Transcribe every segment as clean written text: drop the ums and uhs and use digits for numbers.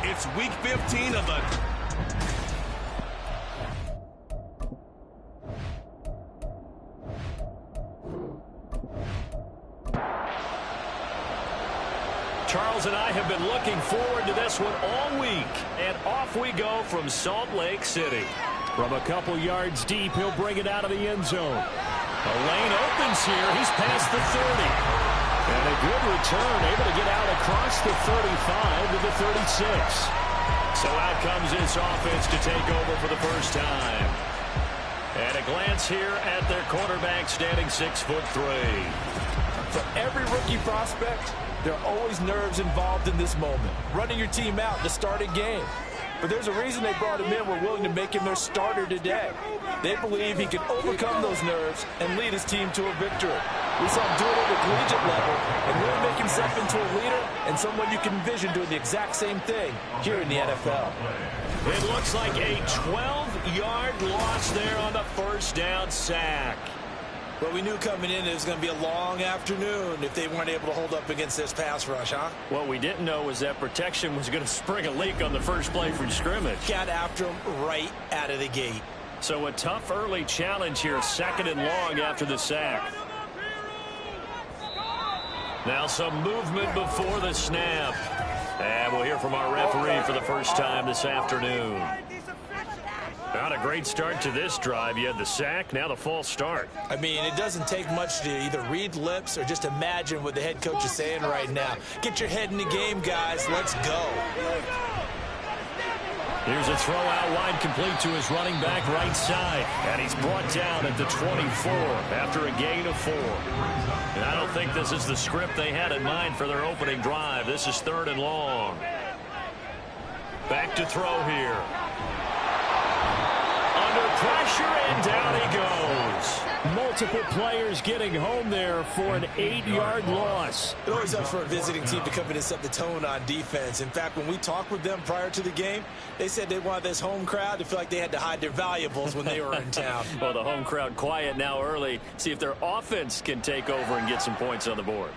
It's week 15 of the... Charles and I have been looking forward to this one all week. And off we go from Salt Lake City. From a couple yards deep, he'll bring it out of the end zone. A lane opens here. He's past the 30. And a good return, able to get out across the 35 to the 36. So out comes this offense to take over for the first time. And a glance here at their quarterback, standing 6'3". For every rookie prospect, there are always nerves involved in this moment. Running your team out to start a game. But there's a reason they brought him in. We're willing to make him their starter today. They believe he can overcome those nerves and lead his team to a victory. We saw him do it at the collegiate level and really make himself into a leader and someone you can envision doing the exact same thing here in the NFL. It looks like a 12-yard loss there on the first down sack. Well, we knew coming in it was going to be a long afternoon if they weren't able to hold up against this pass rush, huh? What we didn't know was that protection was going to spring a leak on the first play from scrimmage. Got after him right out of the gate. So a tough early challenge here, 2nd and long after the sack. Now some movement before the snap. And we'll hear from our referee for the first time this afternoon. Not a great start to this drive. You had the sack, now the false start. I mean, it doesn't take much to either read lips or just imagine what the head coach is saying right now. Get your head in the game, guys. Let's go. Here's a throw out wide, complete to his running back right side. And he's brought down at the 24 after a gain of 4. And I don't think this is the script they had in mind for their opening drive. This is 3rd and long. Back to throw here. Under pressure, and down he goes. Multiple players getting home there for an 8-yard loss. It always helps for a visiting team to come in and set the tone on defense. In fact, when we talked with them prior to the game, they said they wanted this home crowd to feel like they had to hide their valuables when they were in town. Well, the home crowd quiet now early. See if their offense can take over and get some points on the board.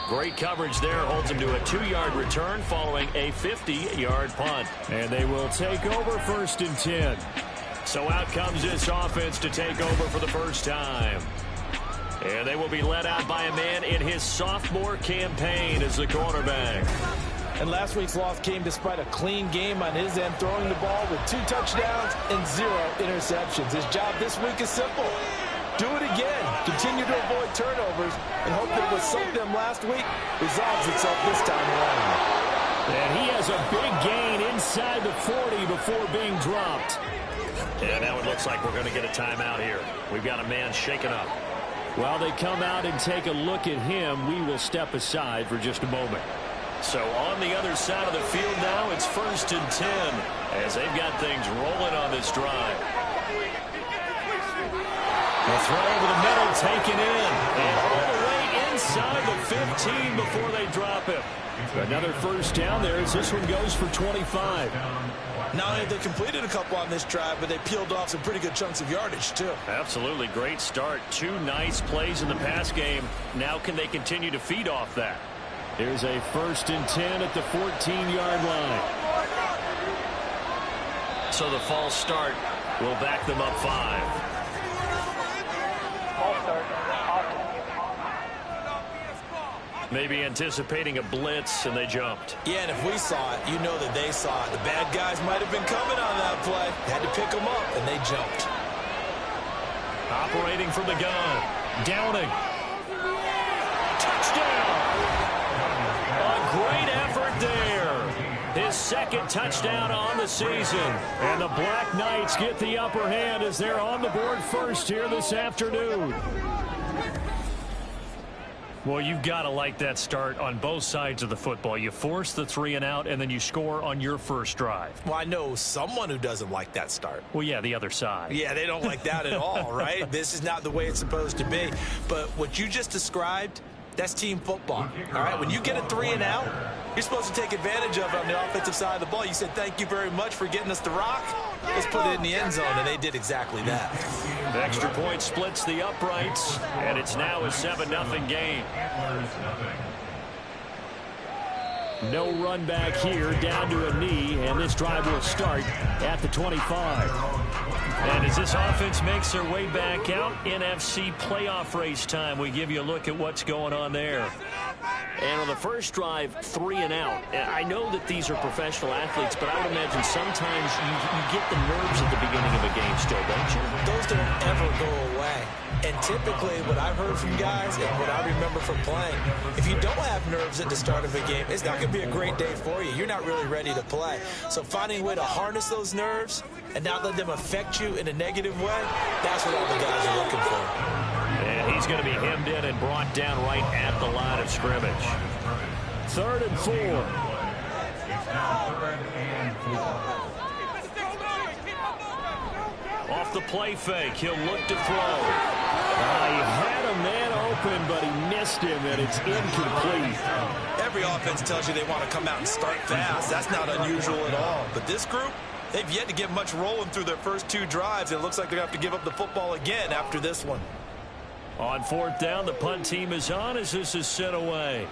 Great coverage there, holds him to a 2-yard return following a 50-yard punt. And they will take over 1st and 10. So out comes this offense to take over for the first time. And they will be led out by a man in his sophomore campaign as the quarterback. And last week's loss came despite a clean game on his end, throwing the ball with 2 touchdowns and 0 interceptions. His job this week is simple. Do it again. Continue to avoid turnovers and hope that what sunk them last week resolves itself this time around. And he has a big gain inside the 40 before being dropped. And now it looks like we're going to get a timeout here. We've got a man shaken up. While they come out and take a look at him, we will step aside for just a moment. So on the other side of the field now, it's 1st and 10 as they've got things rolling on this drive. The throw over the middle, taken in, and all the way inside the 15 before they drop him. Another first down there as this one goes for 25. Not only have they completed a couple on this drive, but they peeled off some pretty good chunks of yardage, too. Absolutely great start. 2 nice plays in the pass game. Now can they continue to feed off that? Here's a 1st and 10 at the 14-yard line. So the false start will back them up 5. Maybe anticipating a blitz, and they jumped. Yeah, and if we saw it, you know that they saw it. The bad guys might have been coming on that play. Had to pick them up, and they jumped. Operating from the gun. Downing. Touchdown! A great effort there. His second touchdown on the season. And the Black Knights get the upper hand as they're on the board first here this afternoon. Well, you've got to like that start on both sides of the football. You force the 3 and out, and then you score on your first drive. Well, I know someone who doesn't like that start. Well, yeah, the other side. Yeah, they don't like that at all, right? This is not the way it's supposed to be. But what you just described, that's team football. All right, when you get a 3 and out, you're supposed to take advantage of it on the offensive side of the ball. You said, thank you very much for getting us the rock. Let's put it in the end zone, and they did exactly that. The extra point splits the uprights, and it's now a 7-0 game. No run back here, down to a knee, and this drive will start at the 25. And as this offense makes their way back out, NFC playoff race time, we give you a look at what's going on there. And on the first drive, 3 and out. And I know that these are professional athletes, but I would imagine sometimes you get the nerves at the beginning of a game still, don't you? Those don't ever go away. And typically what I've heard from guys and what I remember from playing, if you don't have nerves at the start of a game, it's not going to be a great day for you. You're not really ready to play. So finding a way to harness those nerves and not let them affect you in a negative way, that's what all the guys are looking for. And he's going to be hemmed in and brought down right at the line of scrimmage. 3rd and 4. Off the play fake, he'll look to throw. He had a man open, but he missed him, and it's incomplete. Every offense tells you they want to come out and start fast. That's not unusual at all. But this group, they've yet to get much rolling through their first 2 drives. It looks like they're going to have to give up the football again after this one. On 4th down, the punt team is on as this is sent away.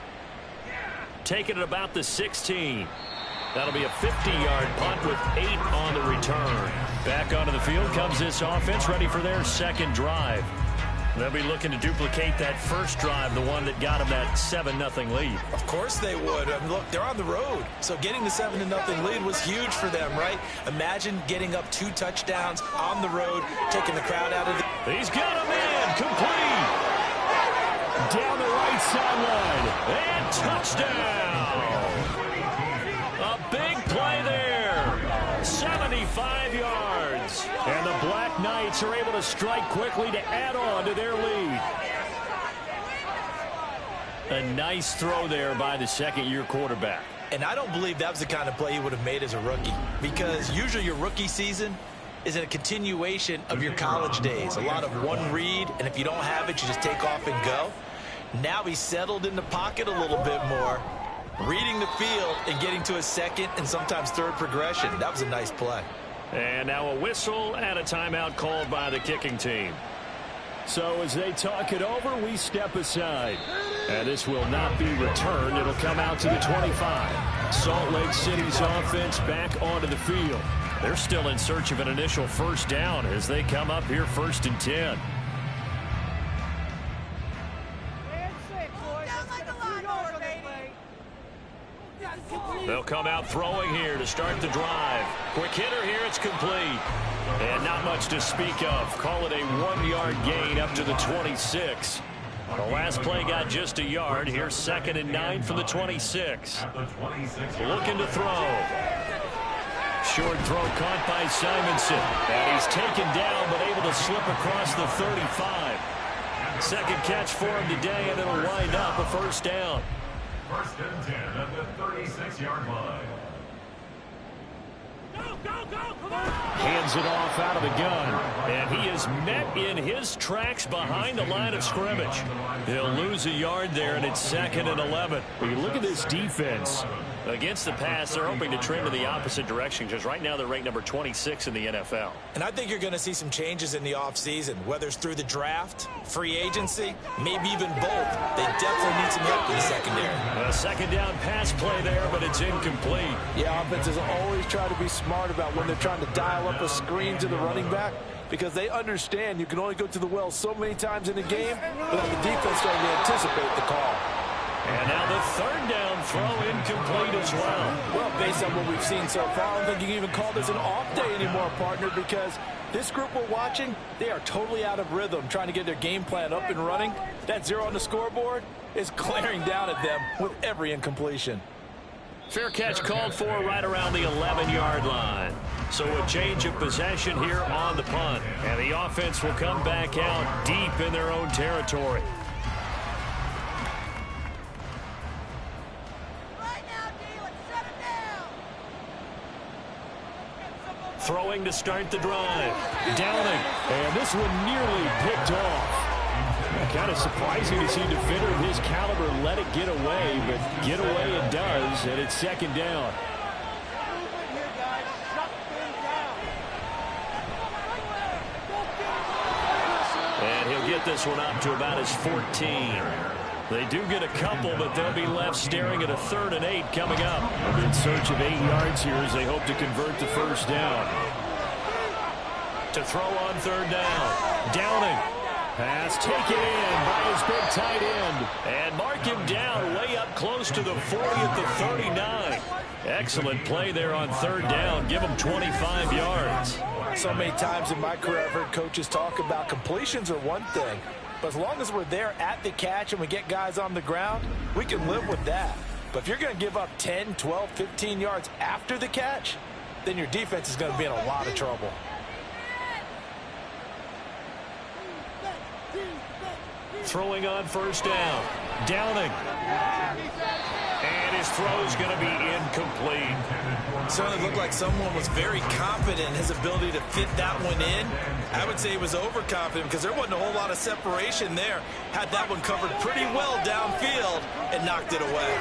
Taking it about the 16. That'll be a 50-yard punt with 8 on the return. Back onto the field comes this offense, ready for their second drive. They'll be looking to duplicate that first drive, the one that got them that 7-0 lead. Of course they would. I mean, look, they're on the road. So getting the 7-0 lead was huge for them, right? Imagine getting up 2 touchdowns on the road, taking the crowd out of the... He's got a man complete. Down the right sideline. And touchdown. A big play there. 75 yards. And the Black Knights are able to strike quickly to add on to their lead. A nice throw there by the second-year quarterback. And I don't believe that was the kind of play he would have made as a rookie, because usually your rookie season is a continuation of your college days. A lot of one read, and if you don't have it, you just take off and go. Now he's settled in the pocket a little bit more, reading the field and getting to a second and sometimes third progression. That was a nice play. And now a whistle and a timeout called by the kicking team. So as they talk it over, we step aside. And this will not be returned. It'll come out to the 25. Salt Lake City's offense back onto the field. They're still in search of an initial first down as they come up here 1st and 10. They'll come out throwing here to start the drive. Quick hitter here, it's complete. And not much to speak of. Call it a 1-yard gain up to the 26. The last play got just a yard. Here's 2nd and 9 from the 26. Looking to throw. Short throw caught by Simonson. And he's taken down but able to slip across the 35. Second catch for him today, and it'll wind up a first down. 1st and 10 at the 36-yard line. Hands it off out of the gun. And he is met in his tracks behind the line of scrimmage. He'll lose a yard there, and it's 2nd and 11. When you look at this defense against the pass, they're hoping to trend in the opposite direction because right now they're ranked number 26 in the NFL. And I think you're going to see some changes in the offseason, whether it's through the draft, free agency, maybe even both. They definitely need some help in the secondary. A second down pass play there, but it's incomplete. Yeah, offenses always try to be smart about when they're trying to dial up a screen to the running back, because they understand you can only go to the well so many times in a game without the defense starting to anticipate the call. And now the 3rd down throw incomplete as well. Well, based on what we've seen so far, I don't think you can even call this an off day anymore, partner, because this group we're watching, they are totally out of rhythm, trying to get their game plan up and running. That 0 on the scoreboard is glaring down at them with every incompletion. Fair catch called for right around the 11-yard line. So a change of possession here on the punt. And the offense will come back out deep in their own territory. Throwing to start the drive. Downing. And this one nearly picked off. Kind of surprising to see a defender of his caliber let it get away, but get away it does, and it's second down. And he'll get this one up to about his 14. They do get a couple, but they'll be left staring at a 3rd and 8 coming up. They're in search of 8 yards here as they hope to convert the first down. To throw on 3rd down. Downing. Pass taken in by his big tight end. And mark him down way up close to the 40 at the 39. Excellent play there on 3rd down. Give him 25 yards. So many times in my career I've heard coaches talk about completions are one thing. But as long as we're there at the catch and we get guys on the ground, we can live with that. But if you're going to give up 10, 12, 15 yards after the catch, then your defense is going to be in a lot of trouble. Throwing on 1st down. Downing. And his throw is going to be incomplete. Certainly looked like someone was very confident in his ability to fit that one in. I would say he was overconfident because there wasn't a whole lot of separation there. Had that one covered pretty well downfield and knocked it away.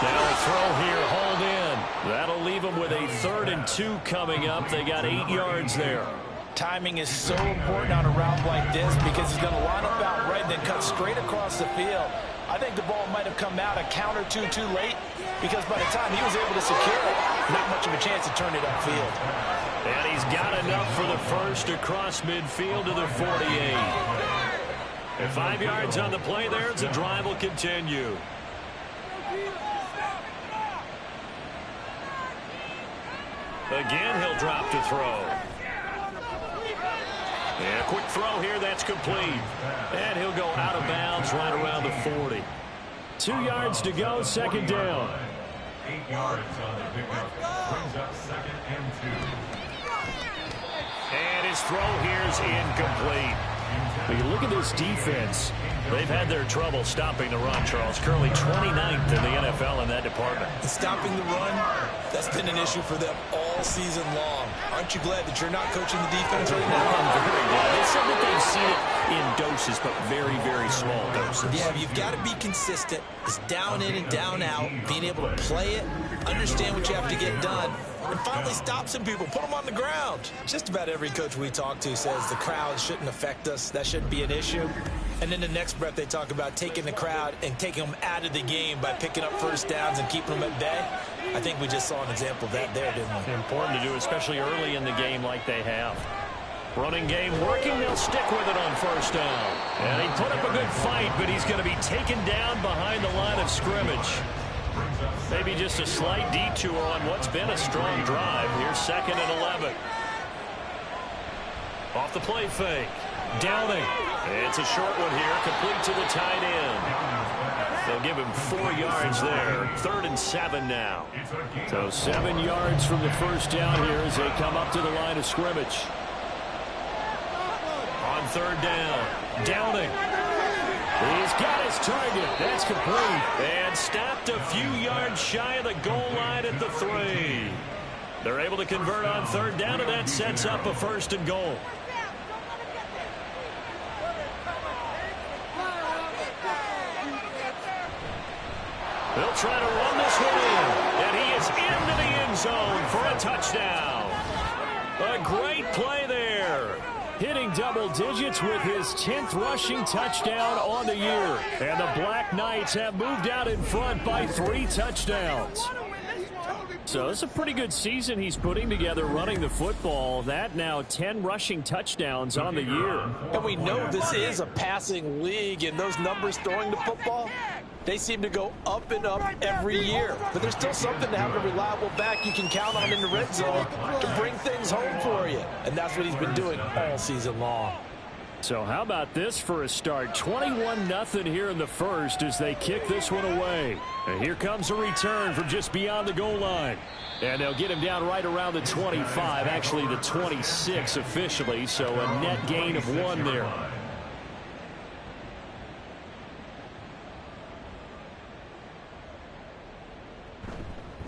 They'll throw here, hold in. That'll leave them with a 3rd and 2 coming up. They got 8 yards there. Timing is so important on a route like this because he's going to line up out right and then cut straight across the field. I think the ball might have come out a count or two too late because by the time he was able to secure it, not much of a chance to turn it upfield. And he's got enough for the first across midfield to the 48. And 5 yards on the play there as the drive will continue. Again, he'll drop to throw. And a quick throw here, that's complete. And he'll go out of bounds right around the 40. 2 yards to go, 2nd down. 8 yards on the pickup. Brings up 2nd and 2. And his throw here's incomplete. When you look at this defense, they've had their trouble stopping the run, Charles. Currently 29th in the NFL in that department. And stopping the run, that's been an issue for them all season long. Aren't you glad that you're not coaching the defense right now? I'm very glad. They said that they've seen it in doses, but very, very small doses. Yeah, you've got to be consistent. It's down in and down out, being able to play it, understand what you have to get done, and finally stop some people, put them on the ground. Just about every coach we talk to says the crowd shouldn't affect us. That shouldn't be an issue. And in the next breath, they talk about taking the crowd and taking them out of the game by picking up 1st downs and keeping them at bay. I think we just saw an example of that there, didn't we? Important to do, especially early in the game like they have. Running game working. They'll stick with it on 1st down. And he put up a good fight, but he's going to be taken down behind the line of scrimmage. Maybe just a slight detour on what's been a strong drive. Here's 2nd and 11. Off the play fake. Downing. It's a short one here, complete to the tight end. They'll give him 4 yards there. 3rd and 7 now. So 7 yards from the 1st down here as they come up to the line of scrimmage. On 3rd down, Downing. He's got his target. That's complete. And stopped a few yards shy of the goal line at the 3. They're able to convert on 3rd down, and that sets up a 1st and goal. They'll try to run this one in, and he is into the end zone for a touchdown. A great play there. Hitting double digits with his 10th rushing touchdown on the year. And the Black Knights have moved out in front by 3 touchdowns. So it's a pretty good season he's putting together running the football. That now 10 rushing touchdowns on the year. And we know this is a passing league, and those numbers throwing the football, they seem to go up and up every year. But there's still something to have a reliable back you can count on in the red zone to bring things home for you. And that's what he's been doing all season long. So how about this for a start? 21-0 here in the first as they kick this one away. And here comes a return from just beyond the goal line. And they'll get him down right around the 25, actually the 26 officially, so a net gain of 1 there.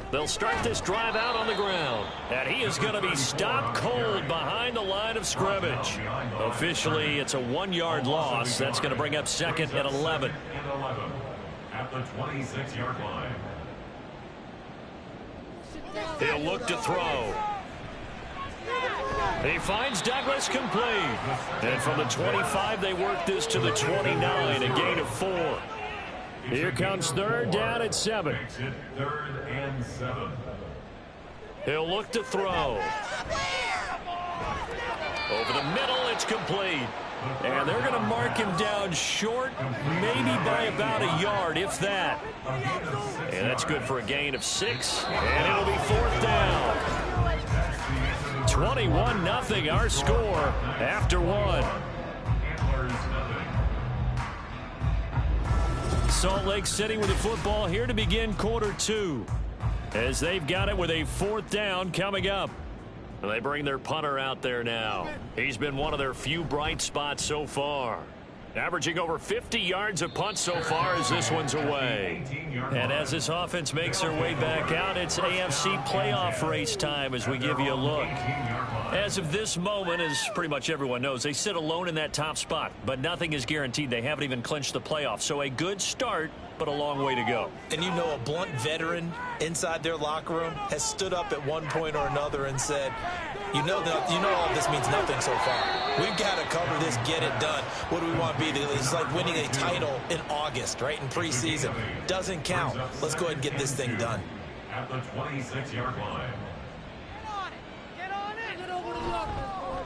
They'll start this drive out on the ground. And he is going to be stopped cold behind the line of scrimmage. Officially, it's a 1-yard loss. That's going to bring up second and 11. At the 26-yard line. He'll look to throw. He finds Douglas complete. And from the 25, they work this to the 29, a gain of 4. Here comes third down at 7. Third and 7. He'll look to throw. Over the middle, it's complete. And they're going to mark him down short, maybe by about a yard, if that. And that's good for a gain of 6. And it'll be fourth down. 21-0 our score after 1. Salt Lake City with the football here to begin quarter 2. As they've got it with a fourth down coming up. They bring their punter out there now. He's been one of their few bright spots so far. Averaging over 50 yards a punt so far as this one's away. And as this offense makes their way back out, it's AFC playoff race time as we give you a look. As of this moment, as pretty much everyone knows, they sit alone in that top spot. But nothing is guaranteed. They haven't even clinched the playoffs. So a good start, but a long way to go. And you know, a blunt veteran inside their locker room has stood up at one point or another and said, you know all this means nothing so far. We've got to cover this, get it done. What do we want to be? It's like winning a title in August, right, in preseason. Doesn't count. Let's go ahead and get this thing done. At the 26-yard line.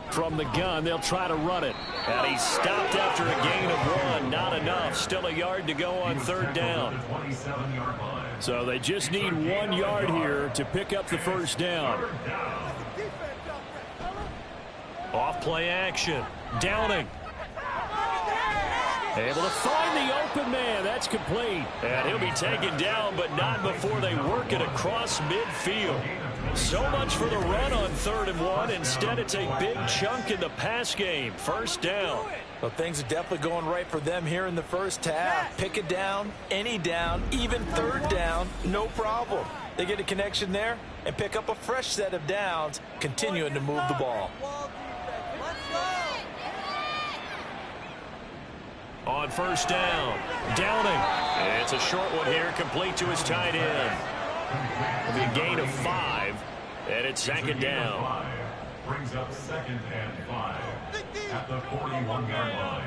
From the gun, they'll try to run it. And he's stopped after a gain of 1. Not enough. Still a yard to go on third down. So they just need 1 yard here to pick up the first down. Off play action. Downing. Able to find the open man. That's complete. And he'll be taken down, but not before they work it across midfield. So much for the run on 3rd and 1. Instead, it's a big chunk in the pass game. First down. Well, things are definitely going right for them here in the first half. Pick it down, any down, even third down, no problem. They get a connection there and pick up a fresh set of downs, continuing to move the ball. On first down, Downing. It's a short one here, complete to his tight end. It'll be a gain of 5, and it's second down. Brings up second and 5 at the 41-yard line.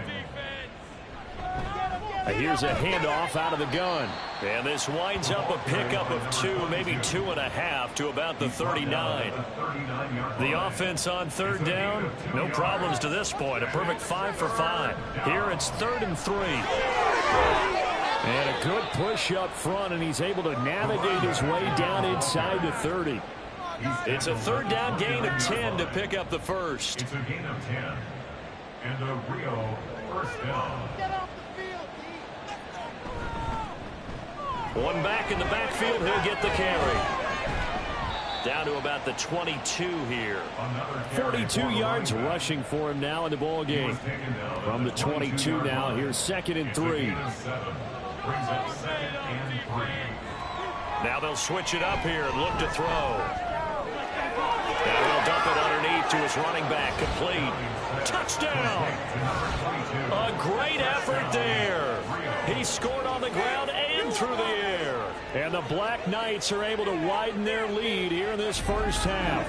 Here's a handoff out of the gun. And this winds up a pickup of 2, maybe 2.5 to about the 39. The offense on third down, no problems to this point. A perfect 5 for 5. Here it's 3rd and 3. And a good push up front, and he's able to navigate his way down inside the 30. It's a third down gain of 10 to pick up the first. It's a gain of 10. And a Rio first down. One back in the backfield, he'll get the carry. Down to about the 22 here. 42 yards rushing for him now in the ball game. From the 22 now, here's 2nd and 3. Brings up second and 3. Now they'll switch it up here and look to throw. Now he'll dump it underneath to his running back. Complete. Touchdown. A great effort there. He scored on the ground and through the air. And the Black Knights are able to widen their lead here in this first half.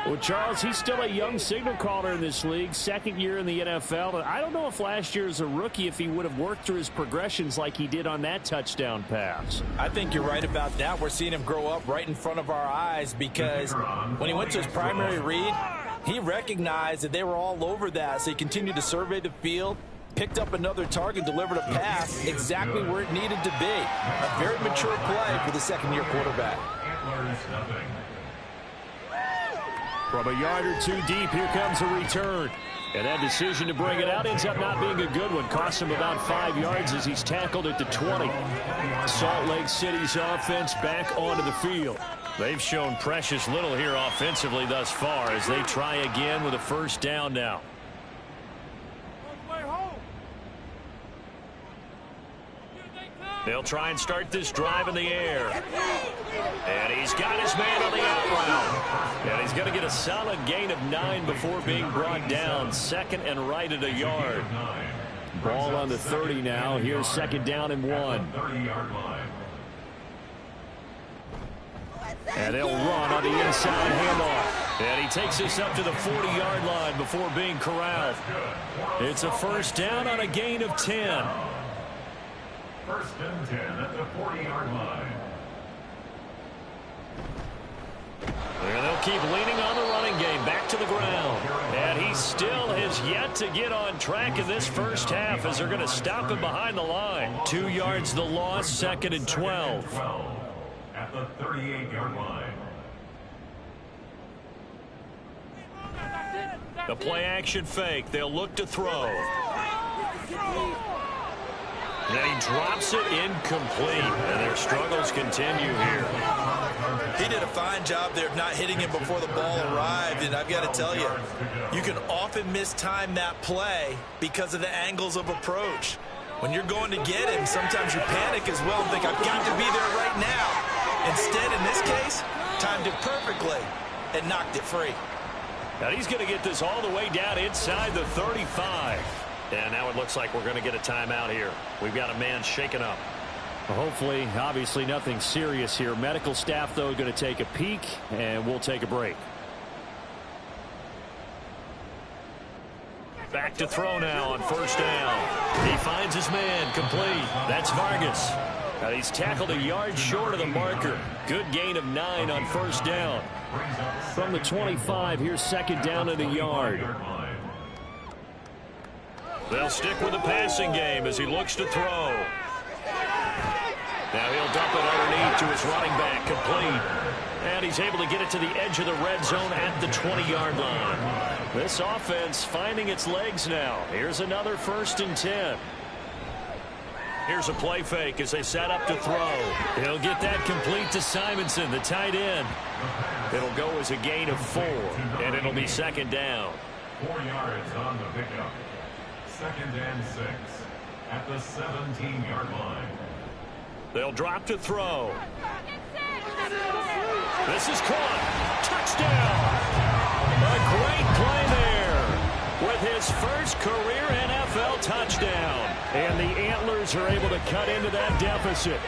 Well, Charles, he's still a young signal caller in this league, 2nd year in the NFL. And I don't know if last year as a rookie, if he would have worked through his progressions like he did on that touchdown pass. I think you're right about that. We're seeing him grow up right in front of our eyes because when he went to his primary read, he recognized that they were all over that. So he continued to survey the field, picked up another target, delivered a pass exactly where it needed to be. A very mature play for the 2nd-year quarterback. From a yard or two deep, here comes a return. And that decision to bring it out ends up not being a good one. Costs him about 5 yards as he's tackled at the 20. Salt Lake City's offense back onto the field. They've shown precious little here offensively thus far as they try again with a first down now. They'll try and start this drive in the air. And he's got his man on the out route. And he's going to get a solid gain of 9 before being brought down. Second and right at a yard. Ball on the 30 now. Here's second down and 1. And they'll run on the inside handoff. And he takes this up to the 40-yard line before being corralled. It's a first down on a gain of 10. First and 10 at the 40-yard line. And they'll keep leaning on the running game back to the ground. And he still has yet to get on track in this first half as they're going to stop him behind the line. 2 yards the loss, second and 12. At the 38-yard line. The play action fake. They'll look to throw. And he drops it incomplete. And their struggles continue here. He did a fine job there of not hitting him before the ball arrived. And I've got to tell you, you can often mistime that play because of the angles of approach. When you're going to get him, sometimes you panic as well and think, I've got to be there right now. Instead, in this case, timed it perfectly and knocked it free. Now he's going to get this all the way down inside the 35. And now it looks like we're going to get a timeout here. We've got a man shaken up. Well, hopefully, obviously nothing serious here. Medical staff, though, going to take a peek, and we'll take a break. Back to throw now on first down. He finds his man complete. That's Vargas. Now he's tackled a yard short of the marker. Good gain of 9 on first down. From the 25, here's second down and a yard. They'll stick with the passing game as he looks to throw. Now he'll dump it underneath to his running back, complete. And he's able to get it to the edge of the red zone at the 20-yard line. This offense finding its legs now. Here's another first and 10. Here's a play fake as they set up to throw. He'll get that complete to Simonson, the tight end. It'll go as a gain of 4, and it'll be second down. 4 yards on the pickup. Second and 6 at the 17-yard line. They'll drop to throw. This is caught. Touchdown. A great play there with his first career NFL touchdown. And the Antlers are able to cut into that deficit.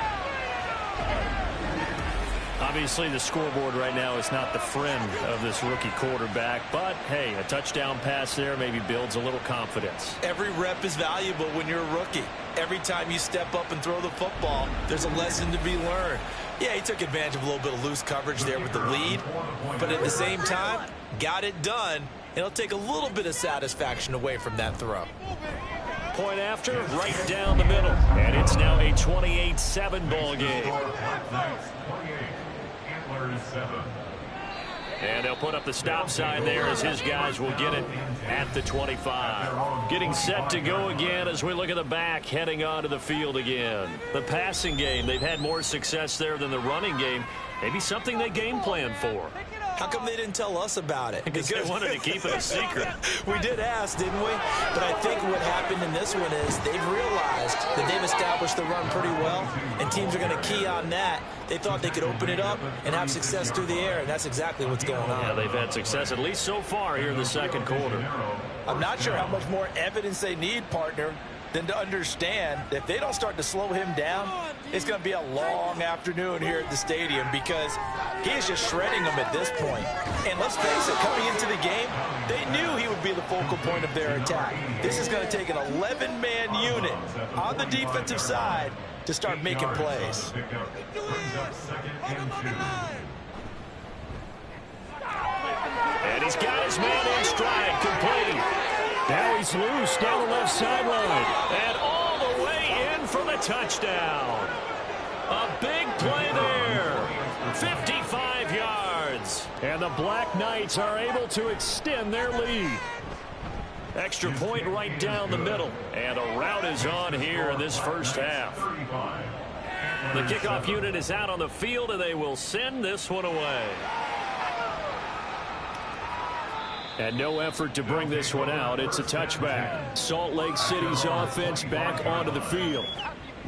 Obviously, the scoreboard right now is not the friend of this rookie quarterback. But, hey, a touchdown pass there maybe builds a little confidence. Every rep is valuable when you're a rookie. Every time you step up and throw the football, there's a lesson to be learned. Yeah, he took advantage of a little bit of loose coverage there with the lead. But at the same time, got it done. It'll take a little bit of satisfaction away from that throw. Point after, right down the middle. And it's now a 28-7 ball game. And they'll put up the stop sign there as his guys will get it at the 25. Getting set to go again as we look at the back heading onto the field again. The passing game, they've had more success there than the running game. Maybe something they game plan for. How come they didn't tell us about it? Because they wanted to keep it a secret. We did ask, didn't we? But I think what happened in this one is they've realized that they've established the run pretty well, and teams are going to key on that. They thought they could open it up and have success through the air, and that's exactly what's going on. Yeah, they've had success at least so far here in the second quarter. I'm not sure how much more evidence they need, partner, than to understand that if they don't start to slow him down, it's going to be a long afternoon here at the stadium because he is just shredding them at this point. And let's face it, coming into the game, they knew he would be the focal point of their attack. This is going to take an 11-man unit on the defensive side to start making plays. And he's got his man in stride, complete. Now he's loose down the left sideline. And all the way in for the touchdown. A big play there. 55 yards. And the Black Knights are able to extend their lead. Extra point right down the middle. And a rout is on here in this first half. The kickoff unit is out on the field, and they will send this one away. And no effort to bring this one out. It's a touchback. Salt Lake City's offense back onto the field.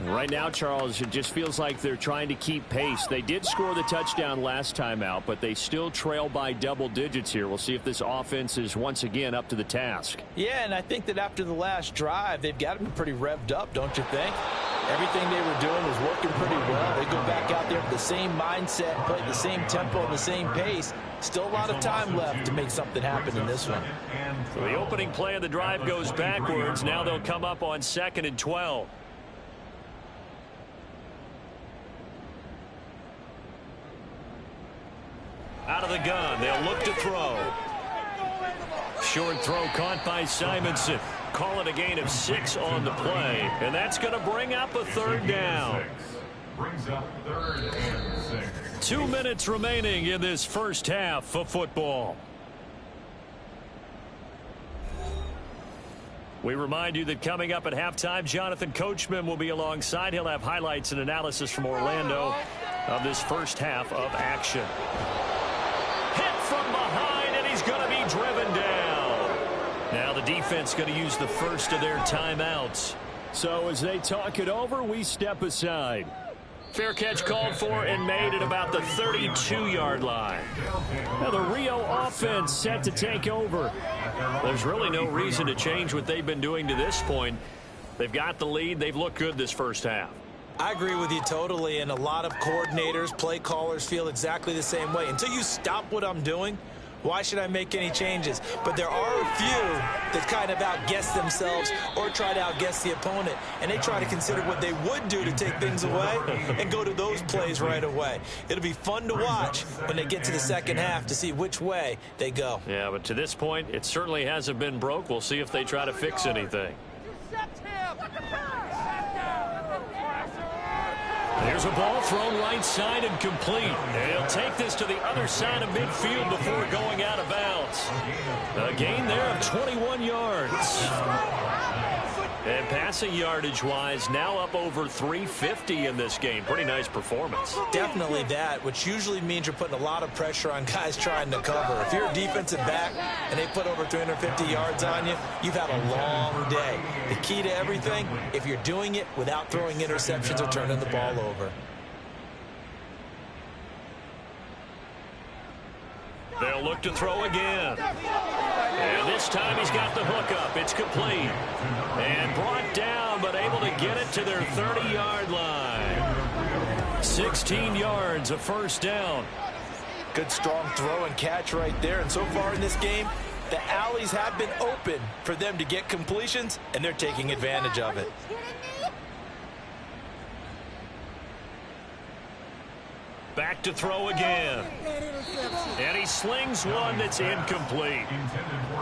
Right now, Charles, it just feels like they're trying to keep pace. They did score the touchdown last time out, but they still trail by double digits here. We'll see if this offense is once again up to the task. Yeah, and I think that after the last drive, they've got to be pretty revved up, don't you think? Everything they were doing was working pretty well. They go back out there with the same mindset, play the same tempo and the same pace. Still a lot of time left to make something happen in this one. So the opening play of the drive goes backwards. Now they'll come up on 2nd and 12. Out of the gun, they'll look to throw. Short throw caught by Simonson. Call it a gain of 6 on the play, and that's going to bring up a 3rd down. Brings up 3rd and 6. 2 minutes remaining in this first half of football. We remind you that coming up at halftime, Jonathan Coachman will be alongside. He'll have highlights and analysis from Orlando of this first half of action. Hit from behind, and he's going to be driven down. Now the defense going to use the first of their timeouts. So as they talk it over, we step aside. Fair catch called for and made at about the 32-yard line. Now the Rio offense set to take over. There's really no reason to change what they've been doing to this point. They've got the lead. They've looked good this first half. I agree with you totally, and a lot of coordinators, play callers feel exactly the same way. Until you stop what I'm doing, why should I make any changes? But there are a few that kind of outguess themselves or try to outguess the opponent, and they try to consider what they would do to take things away and go to those plays right away. It'll be fun to watch when they get to the second half to see which way they go. Yeah, but to this point, it certainly hasn't been broke. We'll see if they try to fix anything. There's a ball thrown right side and complete. And he'll take this to the other side of midfield before going out of bounds. A gain there of 21 yards. And passing yardage-wise, now up over 350 in this game. Pretty nice performance. Definitely that, which usually means you're putting a lot of pressure on guys trying to cover. If you're a defensive back and they put over 350 yards on you, you've had a long day. The key to everything, if you're doing it without throwing interceptions or turning the ball over. They'll look to throw again. And this time he's got the hook up. It's complete. And brought down, but able to get it to their 30-yard line. 16 yards, a first down. Good strong throw and catch right there. And so far in this game, the alleys have been open for them to get completions, and they're taking advantage of it. Back to throw again. And he slings one that's incomplete.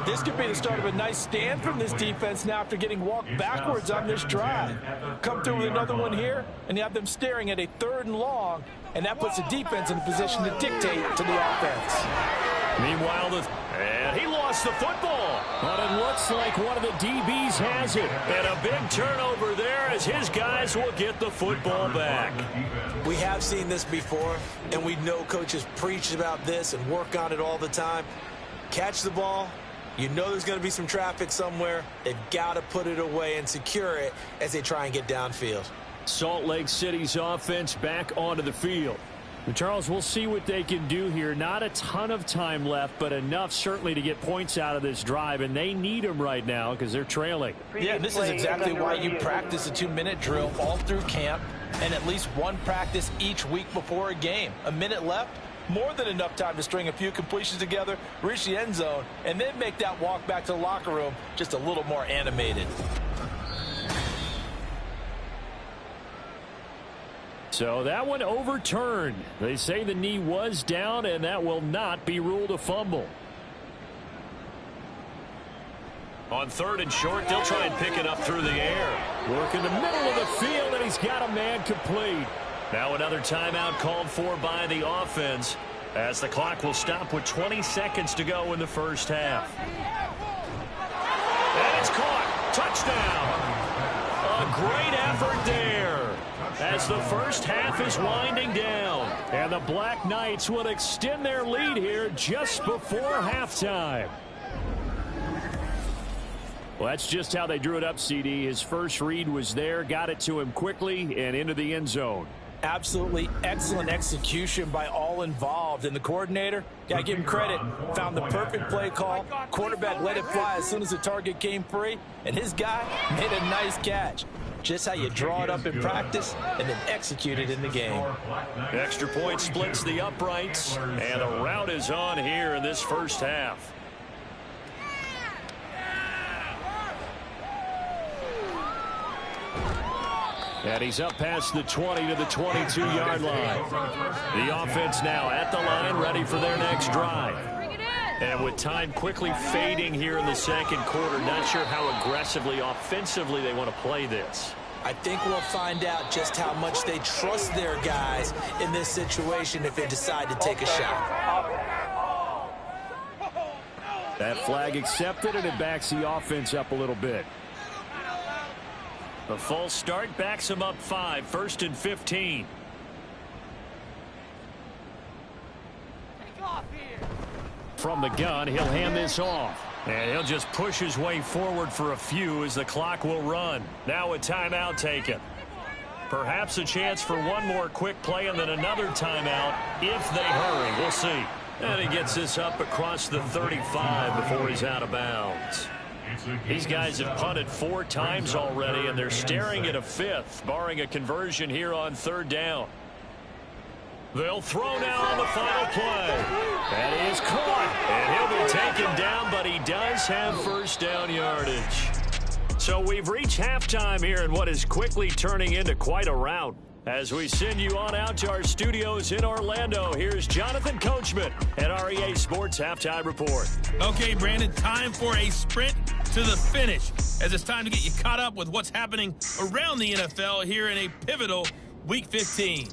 This could be the start of a nice stand from this defense now after getting walked backwards on this drive. Come through with another one here, and you have them staring at a 3rd and long, and that puts the defense in a position to dictate to the offense. Meanwhile, and he lost the football. But it looks like one of the DBs has it. And a big turnover there as his guys will get the football back. We have seen this before, and we know coaches preach about this and work on it all the time. Catch the ball. You know there's going to be some traffic somewhere. They've got to put it away and secure it as they try and get downfield. Salt Lake City's offense back onto the field. Charles, we'll see what they can do here. Not a ton of time left, but enough certainly to get points out of this drive, and they need them right now because they're trailing. Yeah, this is exactly why you practice a 2-minute drill all through camp and at least one practice each week before a game. A minute left, more than enough time to string a few completions together, reach the end zone, and then make that walk back to the locker room just a little more animated. So that one overturned. They say the knee was down, and that will not be ruled a fumble. On 3rd and short, they'll try and pick it up through the air. Work in the middle of the field, and he's got a man complete. Now another timeout called for by the offense. as the clock will stop with 20 seconds to go in the first half. And it's caught. Touchdown. A great effort there as the first half is winding down. And the Black Knights will extend their lead here just before halftime. Well, that's just how they drew it up, CD. His first read was there, got it to him quickly and into the end zone. Absolutely excellent execution by all involved. And the coordinator, got to give him credit, found the perfect play call. Quarterback let it fly as soon as the target came free. And his guy made a nice catch. Just how you draw it up in practice and then execute it in the game. Extra point splits the uprights. And a rout is on here in this first half. And he's up past the 20 to the 22-yard line. The offense now at the line, ready for their next drive. And with time quickly fading here in the second quarter, not sure how aggressively, offensively they want to play this. I think we'll find out just how much they trust their guys in this situation if they decide to take a shot. That flag accepted, and it backs the offense up a little bit. The false start backs him up 5, 1st and 15. From the gun, he'll hand this off. And he'll just push his way forward for a few as the clock will run. Now a timeout taken. Perhaps a chance for one more quick play and then another timeout if they hurry. We'll see. And he gets this up across the 35 before he's out of bounds. These guys have punted 4 times already, and they're staring at a 5th, barring a conversion here on 3rd down. They'll throw now on the final play. That is caught, and he'll be taken down, but he does have first down yardage. So we've reached halftime here in what is quickly turning into quite a rout. As we send you on out to our studios in Orlando, here's Jonathan Coachman at REA Sports Halftime Report. Okay, Brandon, time for a sprint to the finish, as it's time to get you caught up with what's happening around the NFL here in a pivotal Week 15.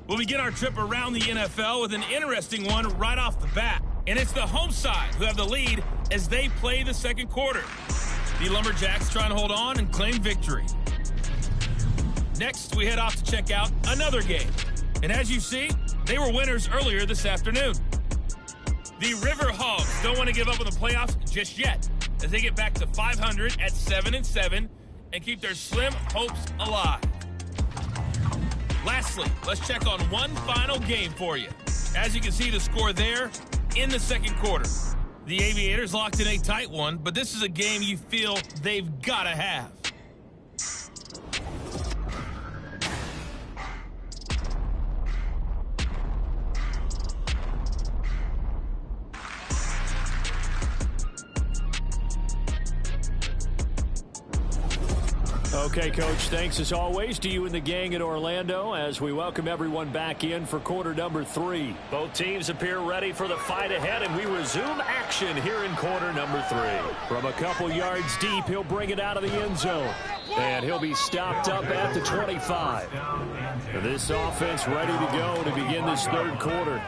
We'll begin our trip around the NFL with an interesting one right off the bat, and it's the home side who have the lead as they play the second quarter. The Lumberjacks trying to hold on and claim victory. Next, we head off to check out another game. And as you see, they were winners earlier this afternoon. The River Hogs don't want to give up on the playoffs just yet, as they get back to 500 at 7-7 and keep their slim hopes alive. Lastly, let's check on one final game for you. As you can see, the score there in the second quarter. The Aviators locked in a tight one, but this is a game you feel they've got to have. Okay, Coach, thanks as always to you and the gang in Orlando as we welcome everyone back in for quarter number 3. Both teams appear ready for the fight ahead, and we resume action here in quarter number 3. From a couple yards deep, he'll bring it out of the end zone, and he'll be stopped up at the 25. This offense ready to go to begin this third quarter.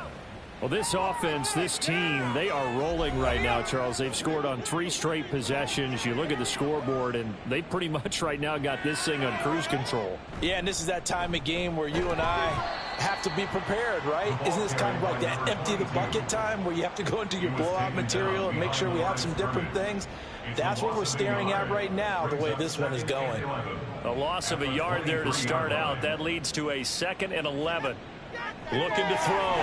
Well, this offense, this team, they are rolling right now, Charles. They've scored on 3 straight possessions. You look at the scoreboard, and they pretty much right now got this thing on cruise control. Yeah, and this is that time of game where you and I have to be prepared, right? Isn't this kind of like that empty the bucket time where you have to go into your blowout material and make sure we have some different things? That's what we're staring at right now, the way this one is going. A loss of a yard there to start out. That leads to a 2nd and 11. Looking to throw.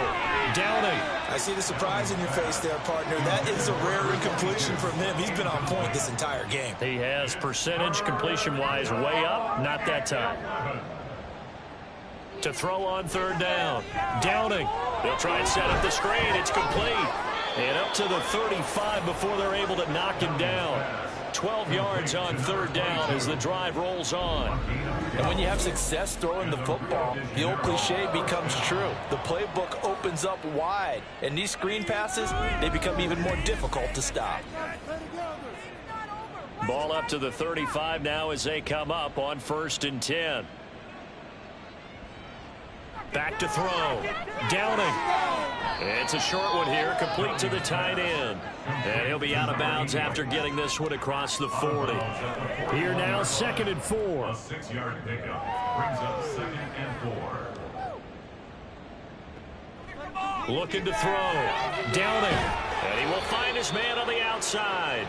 Downing. I see the surprise in your face there, partner. That is a rare incompletion from him. He's been on point this entire game. He has percentage completion-wise way up. Not that time. To throw on 3rd down. Downing. They'll try and set up the screen. It's complete. And up to the 35 before they're able to knock him down. 12 yards on 3rd down as the drive rolls on. And when you have success throwing the football, the old cliche becomes true. The playbook opens up wide, and these screen passes, they become even more difficult to stop. Ball up to the 35 now as they come up on 1st and 10. Back to throw. Downing. It's a short one here, complete to the tight end. And he'll be out of bounds after getting this one across the 40. Here now, 2nd and 4. A 6-yard pickup brings up 2nd and 4. Looking to throw. Downing. And he will find his man on the outside.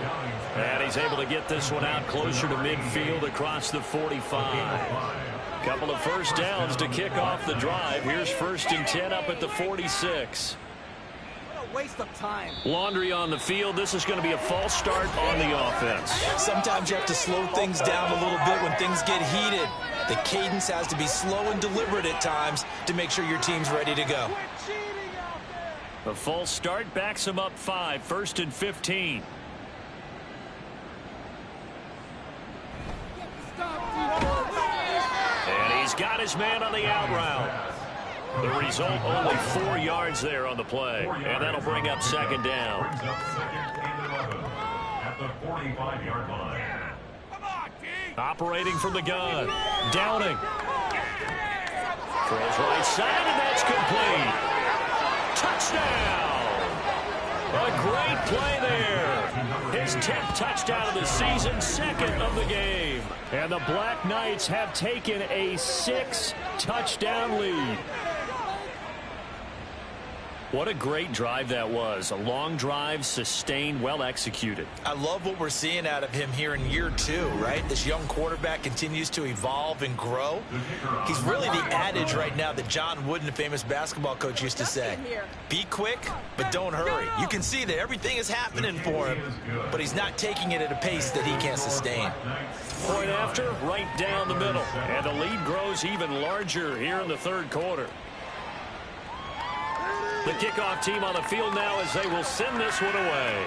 And he's able to get this one out closer to midfield across the 45. Couple of first downs to kick off the drive. Here's 1st and 10 up at the 46. What a waste of time. Laundry on the field. This is going to be a false start on the offense. Sometimes you have to slow things down a little bit when things get heated. The cadence has to be slow and deliberate at times to make sure your team's ready to go. A false start backs him up 5. 1st and 15. And he's got his man on the out route. The result, only 4 yards there on the play. And that'll bring up 2nd down. Brings up 2nd and 11 at the 45-yard line. Operating from the gun. Downing. Throws right side, and that's complete. Touchdown! A great play there. His 10th touchdown of the season, 2nd of the game. And the Black Knights have taken a 6-touchdown lead. What a great drive that was. A long drive, sustained, well executed. I love what we're seeing out of him here in year 2, right? This young quarterback continues to evolve and grow. He's really the adage right now that John Wooden, the famous basketball coach, used to say. Be quick, but don't hurry. You can see that everything is happening for him, but he's not taking it at a pace that he can't sustain. Point after, right down the middle. And the lead grows even larger here in the 3rd quarter. The kickoff team on the field now as they will send this one away.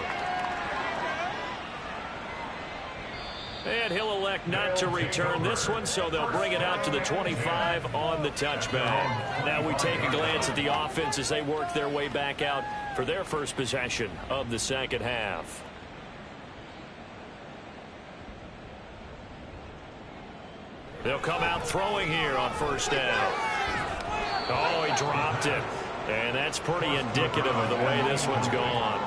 And he'll elect not to return this one, so they'll bring it out to the 25 on the touchback. Now we take a glance at the offense as they work their way back out for their first possession of the 2nd half. They'll come out throwing here on 1st down. Oh, he dropped it. And that's pretty indicative of the way this one's gone.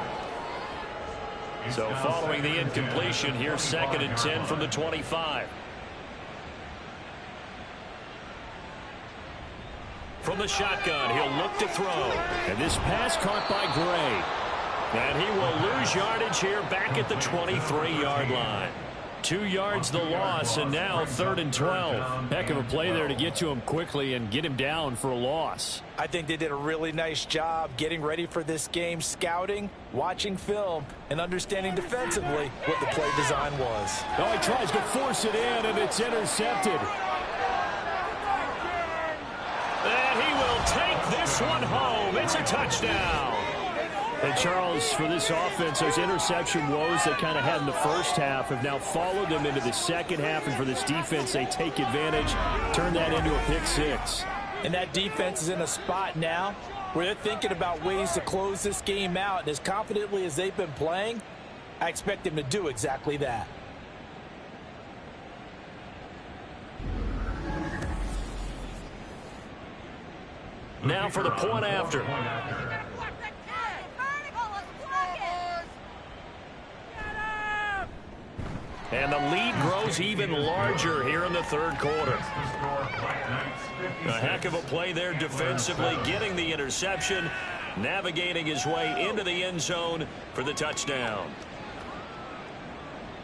So following the incompletion, here's 2nd and 10 from the 25. From the shotgun, he'll look to throw. And this pass caught by Gray. And he will lose yardage here back at the 23-yard line. 2 yards the loss, and now 3rd and 12. Heck of a play there to get to him quickly and get him down for a loss. I think they did a really nice job getting ready for this game, scouting, watching film, and understanding defensively what the play design was. Oh, he tries to force it in, and it's intercepted. And he will take this one home. It's a touchdown. And Charles, for this offense, those interception woes they kind of had in the first half have now followed them into the 2nd half. And for this defense, they take advantage, turn that into a pick 6. And that defense is in a spot now where they're thinking about ways to close this game out. And as confidently as they've been playing, I expect them to do exactly that. Now for the point after. And the lead grows even larger here in the 3rd quarter. A heck of a play there defensively, getting the interception, navigating his way into the end zone for the touchdown.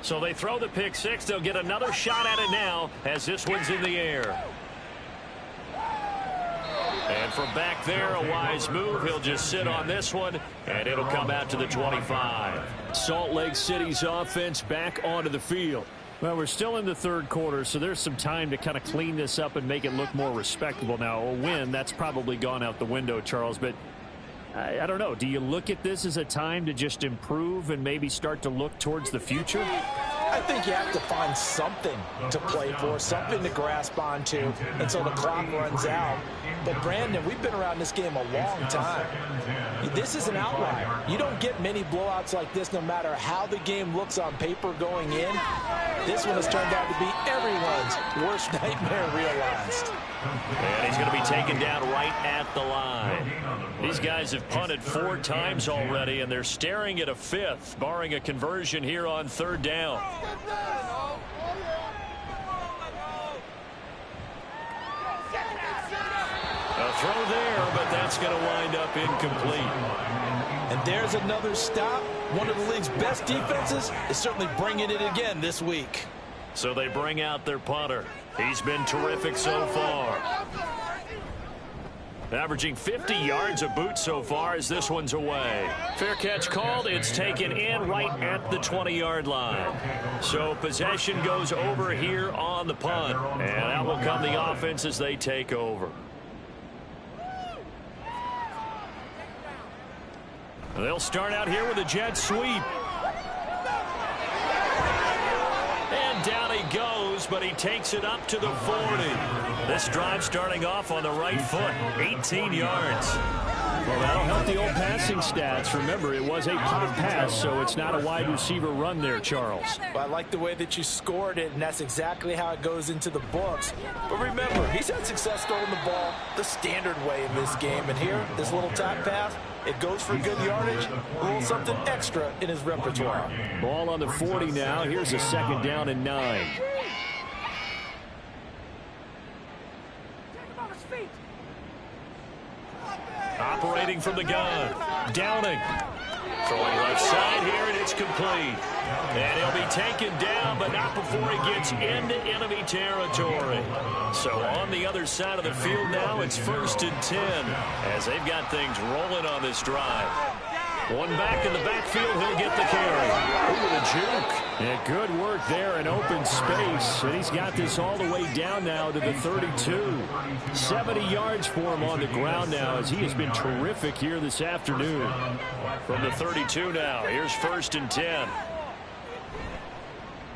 So they throw the pick 6. They'll get another shot at it now as this one's in the air. And from back there, a wise move. He'll just sit on this one, and it'll come out to the 25. Salt Lake City's offense back onto the field. Well, we're still in the 3rd quarter, so there's some time to kind of clean this up and make it look more respectable. Now, a win, that's probably gone out the window, Charles, but I don't know. Do you look at this as a time to just improve and maybe start to look towards the future? I think you have to find something to play for, something to grasp onto until the clock runs out. But, Brandon, we've been around this game a long time. This is an outlier. You don't get many blowouts like this no matter how the game looks on paper going in. This one has turned out to be everyone's worst nightmare realized. And he's going to be taken down right at the line. These guys have punted 4 times already, and they're staring at a 5th, barring a conversion here on 3rd down. A throw there, but that's going to wind up incomplete. And there's another stop. One of the league's best defenses is certainly bringing it again this week. So they bring out their punter. He's been terrific so far. Averaging 50 yards a boot so far as this one's away. Fair catch called. It's taken in right at the 20-yard line. So possession goes over here on the punt. And out will come the offense as they take over. They'll start out here with a jet sweep. And down he goes, but he takes it up to the 40. This drive starting off on the right foot, 18 yards. Well, that'll help the old passing stats. Remember, it was a pop pass, so it's not a wide receiver run there, Charles. Well, I like the way that you scored it, and that's exactly how it goes into the books. But remember, he's had success throwing the ball the standard way in this game. And here, this little top pass, it goes for good yardage, a little something extra in his repertoire. Ball on the 40 now. Here's a 2nd down and 9. Operating from the gun. Downing. Throwing left side here, and it's complete. And he'll be taken down, but not before he gets into enemy territory. So on the other side of the field now, it's 1st and 10 as they've got things rolling on this drive. One back in the backfield, he'll get the carry. Ooh, the juke. Yeah, good work there in open space. And he's got this all the way down now to the 32. 70 yards for him on the ground now as he has been terrific here this afternoon. From the 32 now, here's 1st and 10.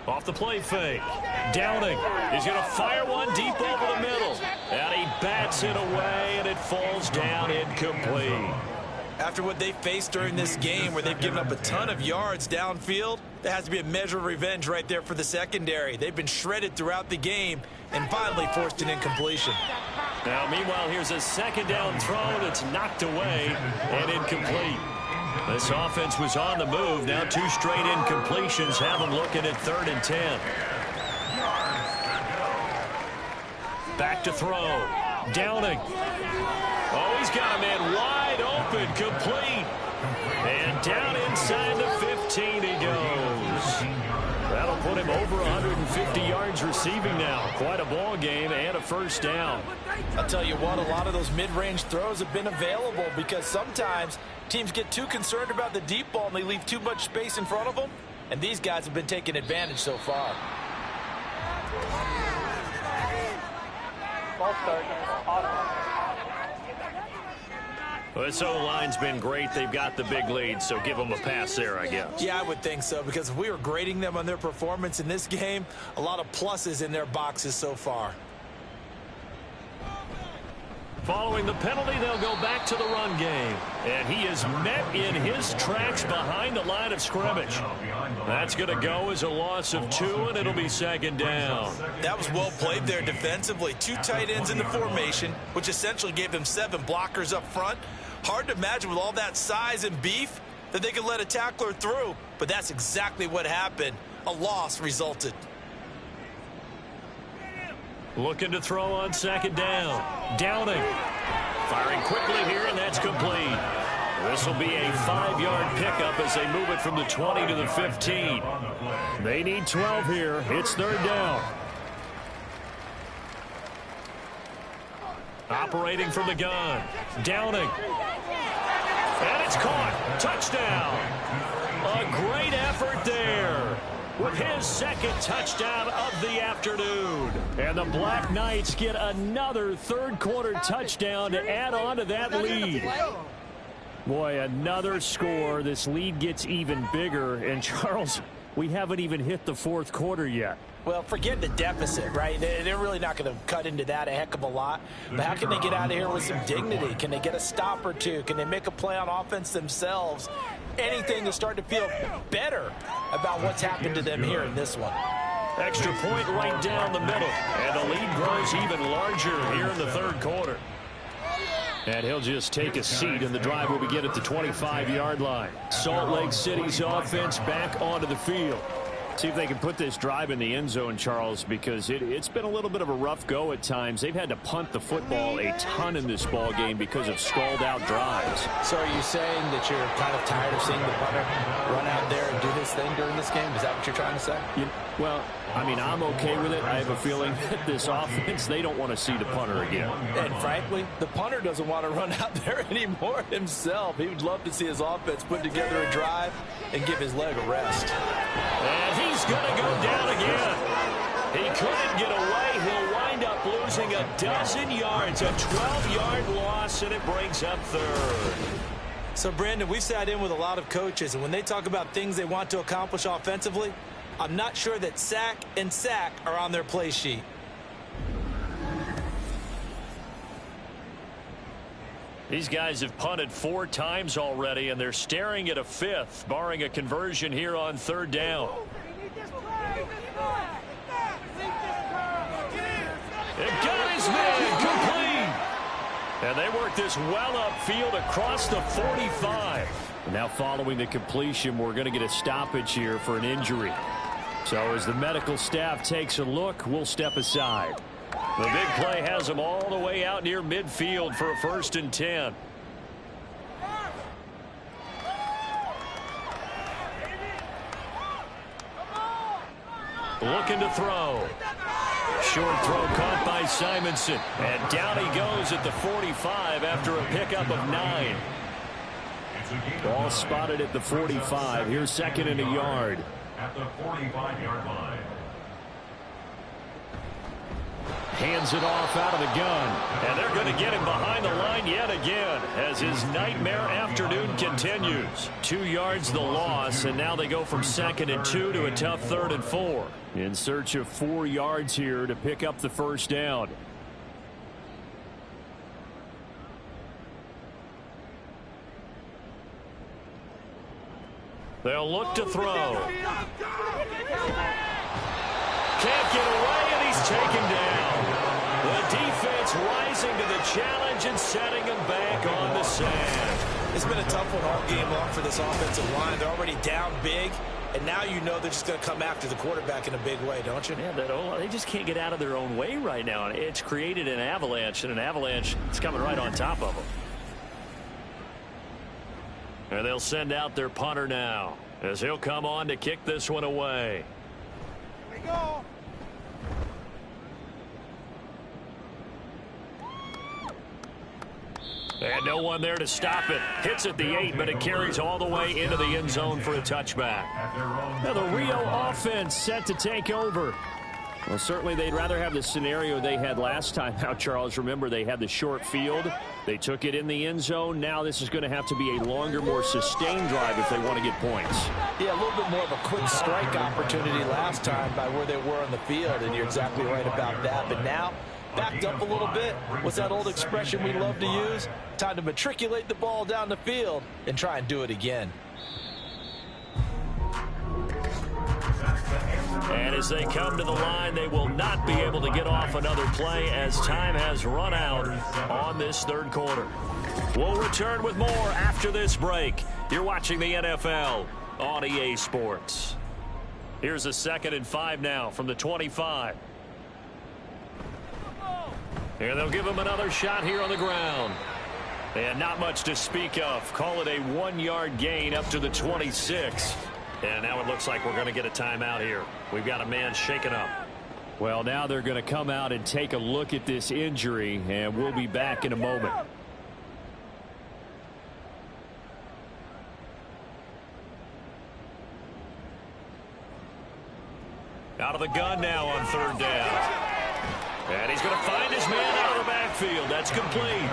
Off the play fake. Downing. He's going to fire one deep over the middle. And he bats it away, and it falls down incomplete. After what they faced during this game where they've given up a ton of yards downfield, there has to be a measure of revenge right there for the secondary. They've been shredded throughout the game and finally forced an incompletion. Now, meanwhile, here's a 2nd down throw that's knocked away and incomplete. This offense was on the move. Now 2 straight incompletions have them looking at 3rd and 10. Back to throw. Downing. Oh, he's got a man wide open, complete. And down inside the 15 he goes. That'll put him over 150 yards receiving now. Quite a ball game and a 1st down. I'll tell you what, a lot of those mid-range throws have been available because sometimes teams get too concerned about the deep ball and they leave too much space in front of them. And these guys have been taking advantage so far. Well, this O-line's been great. They've got the big lead, so give them a pass there, I guess. Yeah, I would think so, because if we were grading them on their performance in this game, a lot of pluses in their boxes so far. Following the penalty, they'll go back to the run game. And he is met in his tracks behind the line of scrimmage. That's going to go as a loss of 2, and it'll be 2nd down. That was well played there defensively. 2 tight ends in the formation, which essentially gave them 7 blockers up front. Hard to imagine with all that size and beef that they could let a tackler through, but that's exactly what happened. A loss resulted. Looking to throw on 2nd down. Downing. Firing quickly here, and that's complete. This will be a 5-yard pickup as they move it from the 20 to the 15. They need 12 here. It's 3rd down. Operating from the gun. Downing. And it's caught. Touchdown. A great effort there with his 2nd touchdown of the afternoon. And the Black Knights get another 3rd quarter touchdown to add on to that lead. Boy, another score. This lead gets even bigger. And Charles, we haven't even hit the 4th quarter yet. Well, forget the deficit, right? They're really not going to cut into that a heck of a lot. But how can they get out of here with some dignity? Can they get a stop or 2? Can they make a play on offense themselves? Anything to start to feel better about what's happened to them here in this one. Extra point right down the middle. And the lead grows even larger here in the third quarter. And he'll just take a seat, and the drive will begin at the 25-yard line. Salt Lake City's offense back onto the field. See if they can put this drive in the end zone, Charles, because it's been a little bit of a rough go at times. They've had to punt the football a ton in this ball game because of stalled-out drives. So are you saying that you're kind of tired of seeing the punter run out there and do his thing during this game? Is that what you're trying to say? Well, I mean, I'm okay with it. I have a feeling that this offense, they don't want to see the punter again. And frankly, the punter doesn't want to run out there anymore himself. He would love to see his offense put together a drive and give his leg a rest. And he's going to go down again. He couldn't get away. He'll wind up losing a dozen yards, a 12-yard loss, and it brings up third. So, Brandon, we've sat in with a lot of coaches, and when they talk about things they want to accomplish offensively, I'm not sure that sack and sack are on their play sheet. These guys have punted 4 times already, and they're staring at a 5th, barring a conversion here on third down. It got his man complete. And they work this well upfield across the 45. Now following the completion, we're going to get a stoppage here for an injury. So as the medical staff takes a look, we'll step aside. The big play has them all the way out near midfield for a 1st and 10. Looking to throw. Short throw caught by Simonson. And down he goes at the 45 after a pickup of 9. Ball spotted at the 45. Here's 2nd and a yard. At the 45-yard line. Hands it off out of the gun. And they're going to get him behind the line yet again as his nightmare afternoon continues. 2 yards the loss, and now they go from 2nd and 2 to a tough 3rd and 4. In search of 4 yards here to pick up the first down. They'll look to throw. Can't get away, and he's taken down. The defense rising to the challenge and setting him back on the sand. It's been a tough one all game long for this offensive line. They're already down big, and now you know they're just going to come after the quarterback in a big way, don't you? Yeah, they just can't get out of their own way right now. It's created an avalanche, and an avalanche is coming right on top of them. And they'll send out their punter now as he'll come on to kick this one away. Here we go. And no one there to stop it. Hits at the 8, but it carries all the way into the end zone for a touchback. Now the Rio offense set to take over. Well, certainly they'd rather have the scenario they had last time out, Charles. Remember, they had the short field. They took it in the end zone. Now this is going to have to be a longer, more sustained drive if they want to get points. Yeah, a little bit more of a quick strike opportunity last time by where they were on the field, and you're exactly right about that. But now, backed up a little bit. What's that old expression we love to use? Time to matriculate the ball down the field and try and do it again. And as they come to the line, they will not be able to get off another play as time has run out on this third quarter. We'll return with more after this break. You're watching the NFL on EA Sports. Here's a 2nd and 5 now from the 25. And they'll give him another shot here on the ground. And not much to speak of. Call it a 1-yard gain up to the 26. And now it looks like we're going to get a timeout here. We've got a man shaken up. Well, now they're going to come out and take a look at this injury, and we'll be back in a moment. Out of the gun now on 3rd down. And he's going to find his man out of the backfield. That's complete.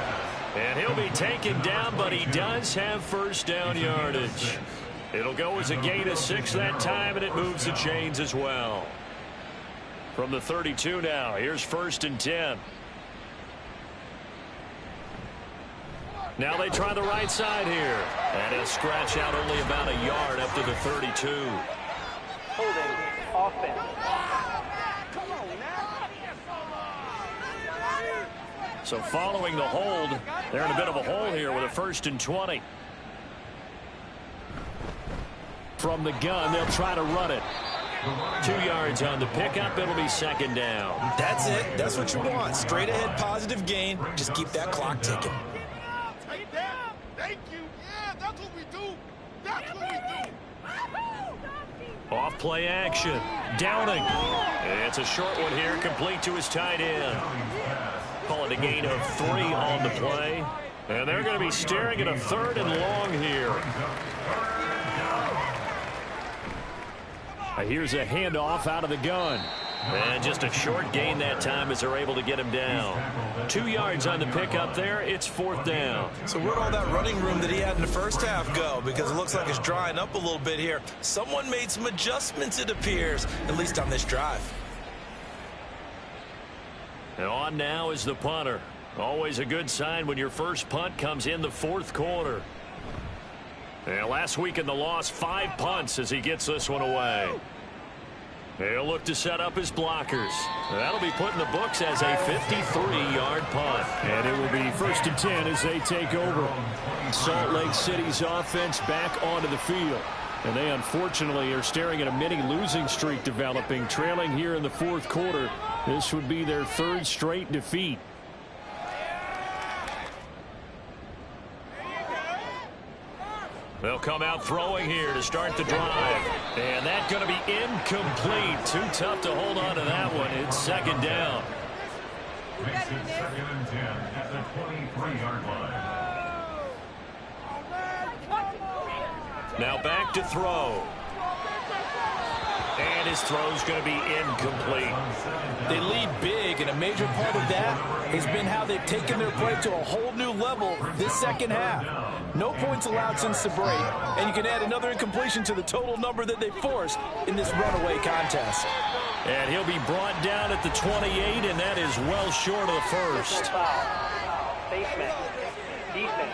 And he'll be taken down, but he does have first down yardage. It'll go as a gain of 6 that time, and it moves the chains as well. From the 32 now, here's 1st and 10. Now they try the right side here. And he'll scratch out only about a yard up to the 32. Holding offense. So following the hold, they're in a bit of a hole here with a 1st and 20. From the gun, they'll try to run it. 2 yards on the pickup. It'll be 2nd down. That's it. That's what you want. Straight ahead, positive gain. Just keep that clock ticking. Take that. Thank you. Yeah, that's what we do. That's what we do. Off play action. Downing. It's a short one here, complete to his tight end. Call it a gain of 3 on the play. And they're going to be staring at a 3rd and long here. Here's a handoff out of the gun. And just a short gain that time as they're able to get him down. 2 yards on the pickup there. It's 4th down. So where'd all that running room that he had in the first half go? Because it looks like it's drying up a little bit here. Someone made some adjustments, it appears, at least on this drive. And on now is the punter. Always a good sign when your first punt comes in the 4th quarter. And last week in the loss, 5 punts as he gets this one away. He'll look to set up his blockers. That'll be put in the books as a 53-yard punt. And it will be 1st and 10 as they take over. Salt Lake City's offense back onto the field. And they unfortunately are staring at a mini losing streak developing, trailing here in the 4th quarter. This would be their 3rd straight defeat. They'll come out throwing here to start the drive. And that's going to be incomplete. Too tough to hold on to that one. It's 2nd down. Makes it 2nd and 10 at the 23-yard line. Now back to throw. And his throw's going to be incomplete. They lead big, and a major part of that has been how they've taken their play to a whole new level this 2nd half. No points allowed since the break, and you can add another incompletion to the total number that they forced in this runaway contest. And he'll be brought down at the 28, and that is well short of the 1st. Basement. Defense.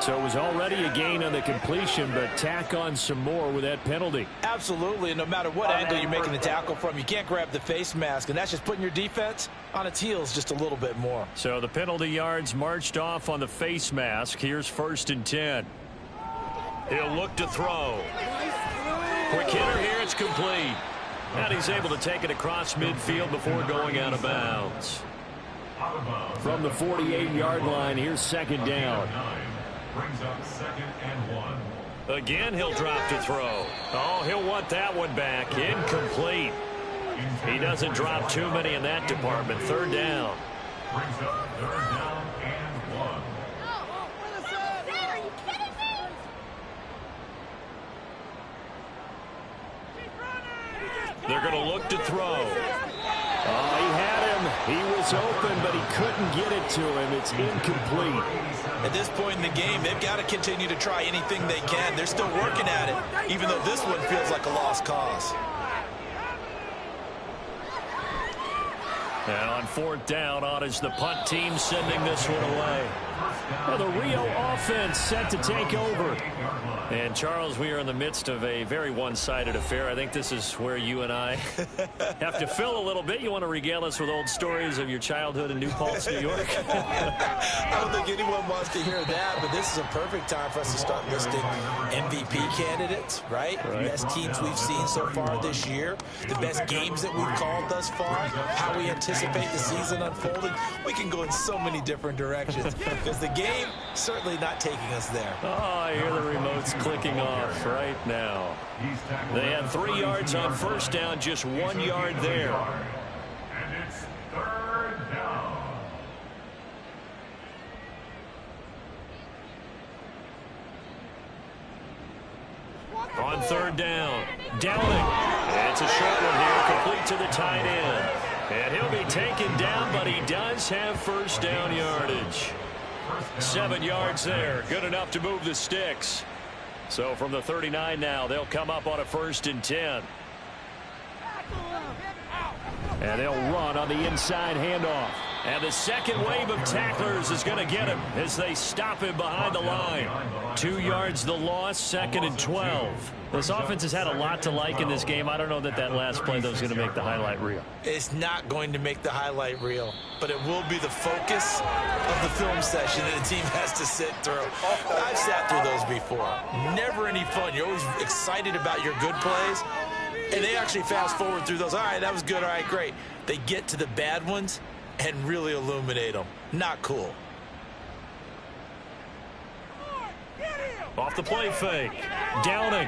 So it was already a gain on the completion, but tack on some more with that penalty. Absolutely, and no matter what angle you're making the tackle from, you can't grab the face mask, and that's just putting your defense on its heels just a little bit more. So the penalty yards marched off on the face mask. Here's 1st and 10. He'll look to throw. Quick hitter here, it's complete. And he's able to take it across midfield before going out of bounds. From the 48-yard line, here's 2nd down. Brings up 2nd and 1. Again, he'll drop to throw. Oh, he'll want that one back. Incomplete. He doesn't drop too many in that department. 3rd down. Brings up 3rd down and 1. Are you kidding me? They're going to look to throw. Oh, he had him. He was open, but he couldn't get it to him. It's incomplete. At this point in the game, they've got to continue to try anything they can. They're still working at it, even though this one feels like a lost cause. And on 4th down, on is the punt team sending this one away. Well, the Rio offense set to take over. And, Charles, we are in the midst of a very one-sided affair. I think this is where you and I have to fill a little bit. You want to regale us with old stories of your childhood in New Paltz, New York? I don't think anyone wants to hear that, but this is a perfect time for us to start listing MVP candidates, right? Best teams we've seen so far this year, the best games that we've called thus far, how we anticipate the season unfolding. We can go in so many different directions because the game certainly not taking us there. Oh, I hear the remotes clicking off right now. They had 3 yards on 1st down, just 1 yard there. And it's 3rd down. On 3rd down, Downing. It's a short one here, complete to the tight end. And he'll be taken down, but he does have 1st down yardage. 7 yards there, good enough to move the sticks. So from the 39 now, they'll come up on a 1st and 10. And they'll run on the inside handoff. And the second wave of tacklers is going to get him as they stop him behind the line. 2 yards the loss, 2nd and 12. This offense has had a lot to like in this game. I don't know that last play, though, is going to make the highlight reel. It's not going to make the highlight reel, but it will be the focus of the film session that the team has to sit through. I've sat through those before. Never any fun. You're always excited about your good plays, and they actually fast forward through those. All right, that was good. All right, great. They get to the bad ones and really illuminate them. Not cool. Off the play fake. Downing.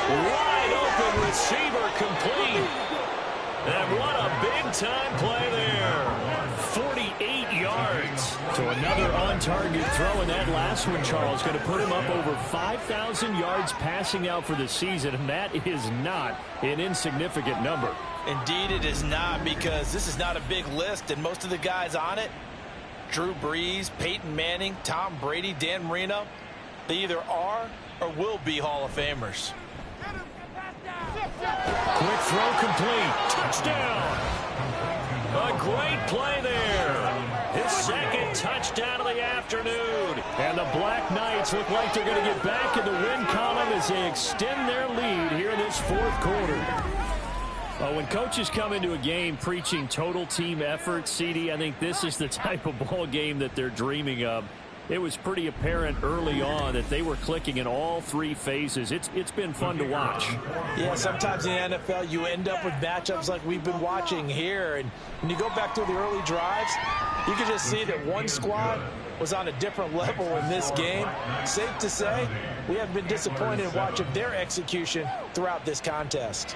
Wide open receiver complete. And what a big-time play there. 48 yards to another on-target throw. And that last one, Charles, going to put him up over 5,000 yards passing out for the season. And that is not an insignificant number. Indeed, it is not, because this is not a big list, and most of the guys on it, Drew Brees, Peyton Manning, Tom Brady, Dan Marino, they either are or will be Hall of Famers. Quick throw complete. Touchdown. A great play there. His second touchdown of the afternoon. And the Black Knights look like they're going to get back in the win column as they extend their lead here in this 4th quarter. When coaches come into a game preaching total team effort, CD, I think this is the type of ball game that they're dreaming of. It was pretty apparent early on that they were clicking in all 3 phases. It's been fun to watch. Yeah, sometimes in the NFL you end up with matchups like we've been watching here. And when you go back through the early drives, you can just see that one squad was on a different level in this game. Safe to say, we have been disappointed in watching their execution throughout this contest.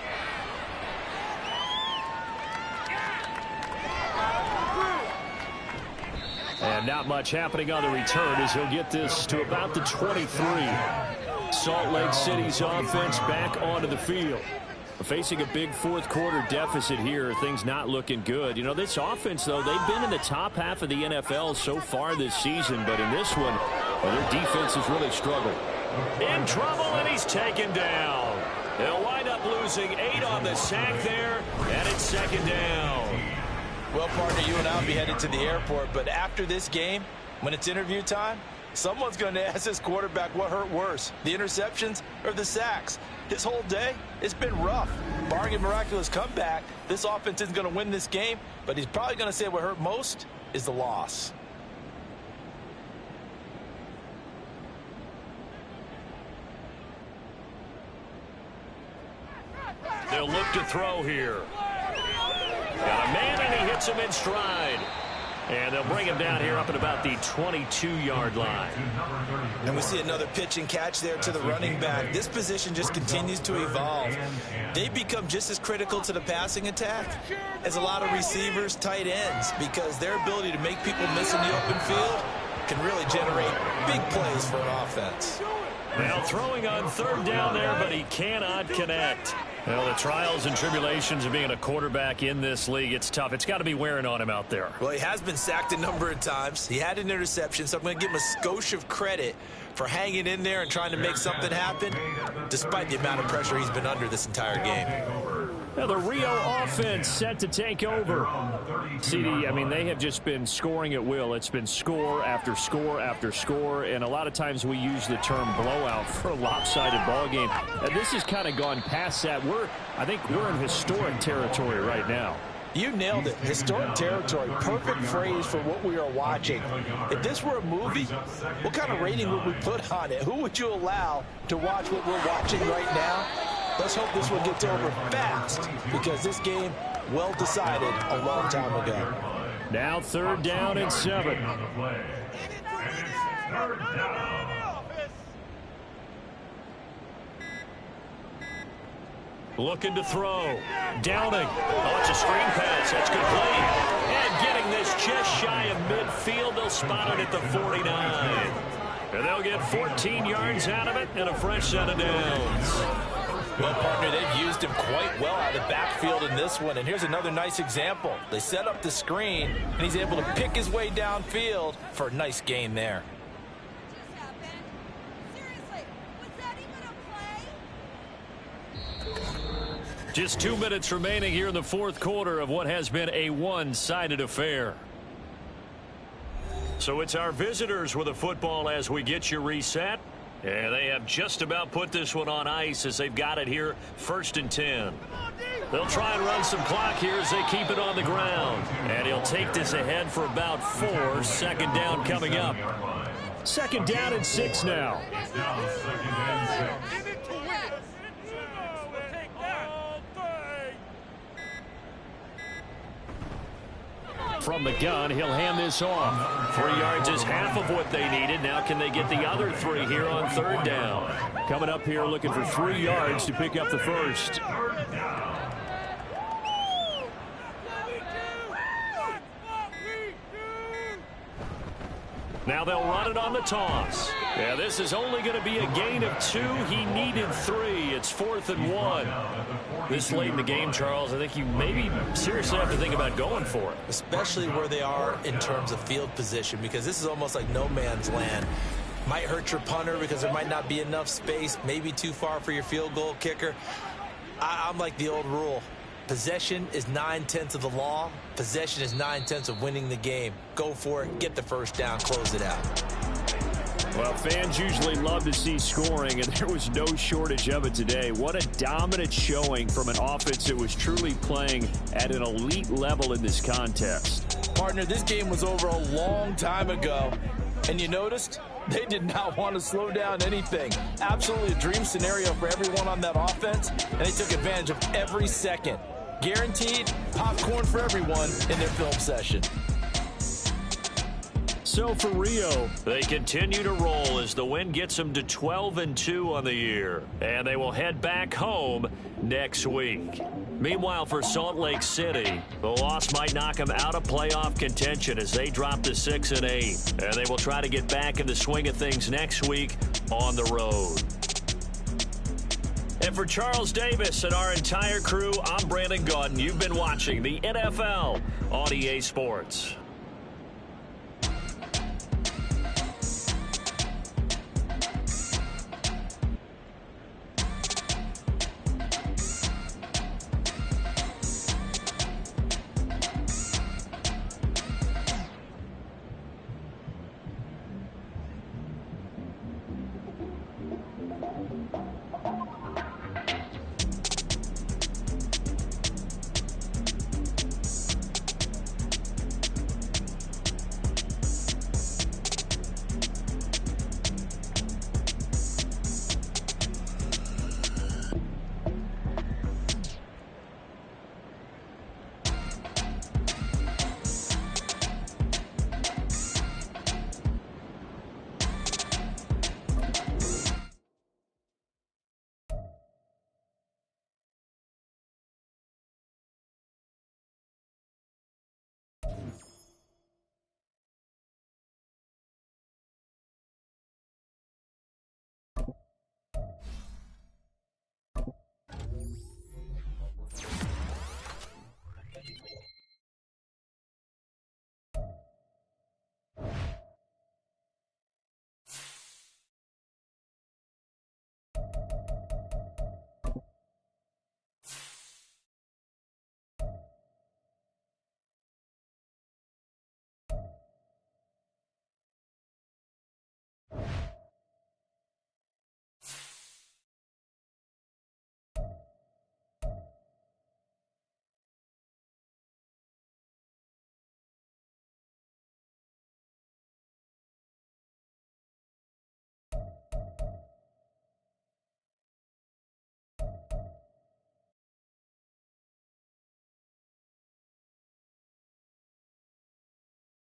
And not much happening on the return as he'll get this to about the 23. Salt Lake City's offense back onto the field. Facing a big 4th quarter deficit here, things not looking good. You know, this offense, though, they've been in the top half of the NFL so far this season, but in this one, well, their defense has really struggled. In trouble, and he's taken down. They'll wind up losing 8 on the sack there, and it's 2nd down. Well, partner, you and I will be headed to the airport, but after this game, when it's interview time, someone's going to ask this quarterback what hurt worse, the interceptions or the sacks. His whole day, it's been rough. Barring a miraculous comeback, this offense isn't going to win this game, but he's probably going to say what hurt most is the loss. They'll look to throw here. Got a man, and he hits him in stride. And they'll bring him down here up at about the 22-yard line. And we see another pitch and catch there to the running back. This position just continues to evolve. They become just as critical to the passing attack as a lot of receivers, tight ends, because their ability to make people miss in the open field can really generate big plays for an offense. Now throwing on 3rd down there, but he cannot connect. Well, the trials and tribulations of being a quarterback in this league, it's tough. It's got to be wearing on him out there. Well, he has been sacked a number of times. He had an interception, so I'm going to give him a skosh of credit for hanging in there and trying to make something happen, despite the amount of pressure he's been under this entire game. Now the Rio offense set to take over. CD, I mean, they have just been scoring at will. It's been score after score after score, and a lot of times we use the term blowout for a lopsided ball game. And this has kind of gone past that. I think we're in historic territory right now. You nailed it. Historic territory. Perfect phrase for what we are watching. If this were a movie, what kind of rating would we put on it? Who would you allow to watch what we're watching right now? Let's hope this one gets over fast, because this game, well decided a long time ago. Now 3rd down and 7. Looking to throw. Downing. Oh, it's a screen pass. That's complete. And getting this just shy of midfield. They'll spot it at the 49. And they'll get 14 yards out of it and a fresh set of downs. Well, partner, they've used him quite well out of the backfield in this one. And here's another nice example. They set up the screen, and he's able to pick his way downfield for a nice gain there. Just 2 minutes remaining here in the fourth quarter of what has been a one-sided affair. So it's our visitors with the football as we get you reset. And they have just about put this one on ice as they've got it here, 1st and 10. They'll try and run some clock here as they keep it on the ground. And he'll take this ahead for about 4. 2nd down coming up. 2nd down and 6 now. It's now 2nd and 6. From the gun, he'll hand this off. 3 yards is half of what they needed. Now can they get the other 3 here on 3rd down? Coming up here looking for 3 yards to pick up the first. Now they'll run it on the toss. Yeah, this is only going to be a gain of 2. He needed 3. It's 4th and 1. This late in the game, Charles, I think you maybe seriously have to think about going for it. Especially where they are in terms of field position, because this is almost like no man's land. Might hurt your punter because there might not be enough space, maybe too far for your field goal kicker. I'm like the old rule. Possession is 9/10 of the law. Possession is 9/10 of winning the game. Go for it, get the first down, close it out. Well, fans usually love to see scoring, and there was no shortage of it today. What a dominant showing from an offense that was truly playing at an elite level in this contest. Partner, this game was over a long time ago, and you noticed they did not want to slow down anything. Absolutely a dream scenario for everyone on that offense, and they took advantage of every second. Guaranteed popcorn for everyone in their film session. So for Rio, they continue to roll as the win gets them to 12 and 2 on the year. And they will head back home next week. Meanwhile, for Salt Lake City, the loss might knock them out of playoff contention as they drop to 6 and 8. And they will try to get back in the swing of things next week on the road. And for Charles Davis and our entire crew, I'm Brandon Gaudin. You've been watching the NFL on EA Sports.